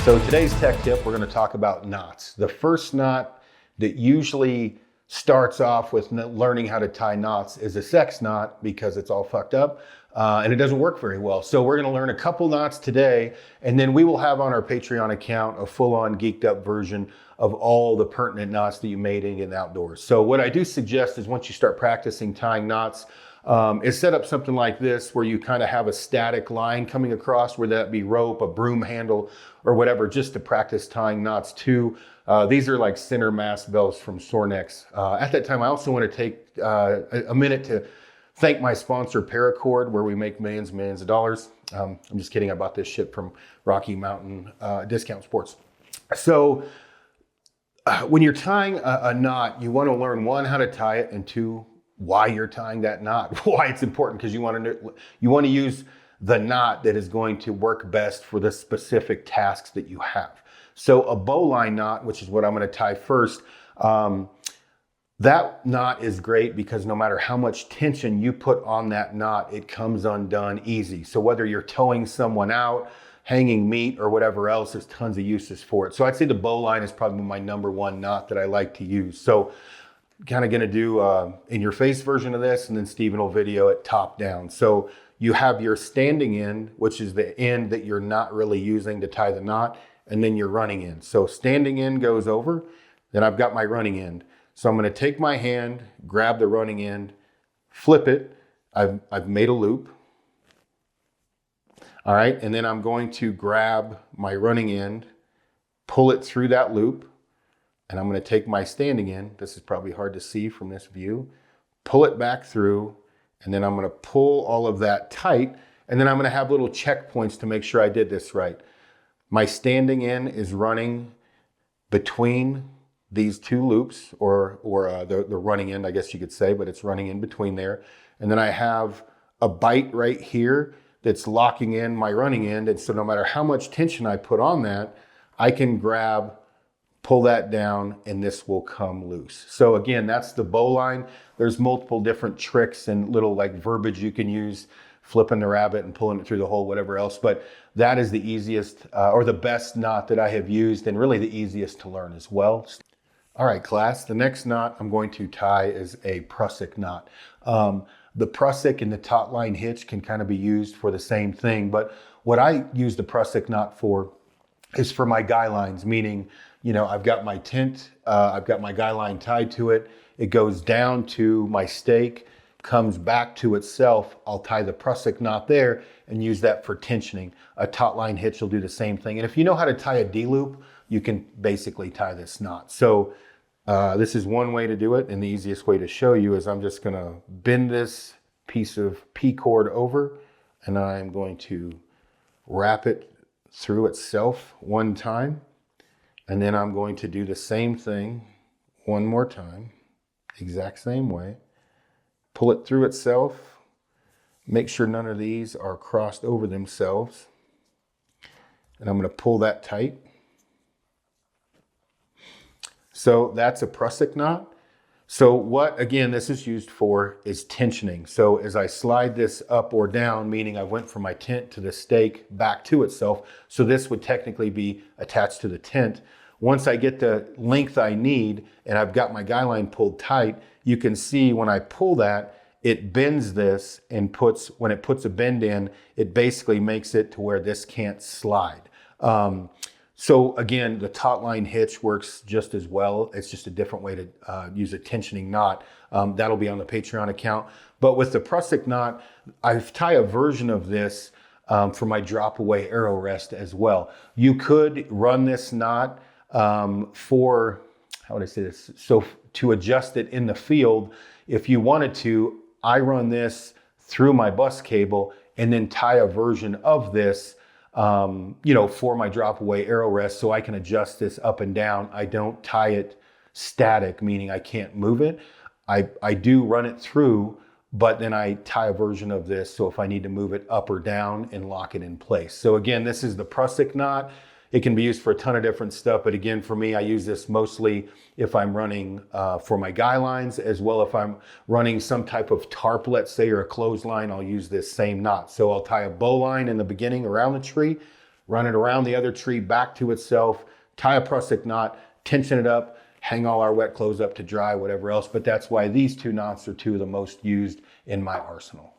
So today's tech tip, we're going to talk about knots. The first knot that usually starts off with learning how to tie knots is a sex knot because it's all fucked up and it doesn't work very well. So we're going to learn a couple knots today, and then we will have on our Patreon account a full-on geeked up version of all the pertinent knots that you made in outdoors. So what I do suggest is once you start practicing tying knots, is set up something like this where you kind of have a static line coming across, whether that be rope, a broom handle, or whatever, just to practice tying knots too. These are like center mass belts from Sornex. At that time, I also want to take a minute to thank my sponsor, Paracord, where we make millions and millions of dollars. I'm just kidding. I bought this shit from Rocky Mountain Discount Sports. So when you're tying a knot, you want to learn, one, how to tie it, and two, why you're tying that knot, why it's important, because you want to use the knot that is going to work best for the specific tasks that you have. So a bowline knot, which is what I'm going to tie first, that knot is great because no matter how much tension you put on that knot, it comes undone easy. So whether you're towing someone out, hanging meat, or whatever else, there's tons of uses for it. So I'd say the bowline is probably my number one knot that I like to use. So kind of going to do in your face version of this, and then Steven will video it top down. So you have your standing end, which is the end that you're not really using to tie the knot, and then your running end. So standing end goes over, then I've got my running end. So I'm going to take my hand, grab the running end, flip it. I've made a loop. All right, and then I'm going to grab my running end, pull it through that loop, and I'm going to take my standing end. This is probably hard to see from this view. Pull it back through, and then I'm going to pull all of that tight, and then I'm going to have little checkpoints to make sure I did this right. My standing end is running between these two loops, or the running end, I guess you could say, but it's running in between there. And then I have a bite right here that's locking in my running end, and so no matter how much tension I put on that, I can grab, pull that down, and this will come loose. So again, that's the bowline. There's multiple different tricks and little like verbiage you can use, flipping the rabbit and pulling it through the hole, whatever else. But that is the easiest or the best knot that I have used, and really the easiest to learn as well. All right, class, the next knot I'm going to tie is a prussic knot. The prussic and the taut line hitch can kind of be used for the same thing, but what I use the prussic knot for is for my guy lines, meaning, you know, I've got my tent, I've got my guy line tied to it, it goes down to my stake, comes back to itself, I'll tie the prussic knot there and use that for tensioning. A taut line hitch will do the same thing. And if you know how to tie a D-loop, you can basically tie this knot. So this is one way to do it, and the easiest way to show you is I'm just gonna bend this piece of P cord over, and I'm going to wrap it through itself one time, and then I'm going to do the same thing one more time, exact same way. Pull it through itself, make sure none of these are crossed over themselves, and I'm going to pull that tight. So that's a prussic knot. So what, again, this is used for is tensioning. So as I slide this up or down, meaning I went from my tent to the stake back to itself, so this would technically be attached to the tent. Once I get the length I need and I've got my guy line pulled tight, you can see when I pull that, it bends this and when it puts a bend in, it basically makes it to where this can't slide. So again, the taut line hitch works just as well. It's just a different way to use a tensioning knot. That'll be on the Patreon account. But with the prussic knot, I tie a version of this for my drop away arrow rest as well. You could run this knot for, how would I say this? So to adjust it in the field, if you wanted to, I run this through my bus cable and then tie a version of this you know, for my drop away arrow rest, so I can adjust this up and down. I don't tie it static, meaning I can't move it. I do run it through, but then I tie a version of this, so if I need to move it up or down and lock it in place. So again, this is the prussic knot. It can be used for a ton of different stuff, but again, for me, I use this mostly if I'm running for my guy lines, as well if I'm running some type of tarp, let's say, or a clothesline, I'll use this same knot. So I'll tie a bowline in the beginning around the tree, run it around the other tree, back to itself, tie a prussic knot, tension it up, hang all our wet clothes up to dry, whatever else. But that's why these two knots are two of the most used in my arsenal.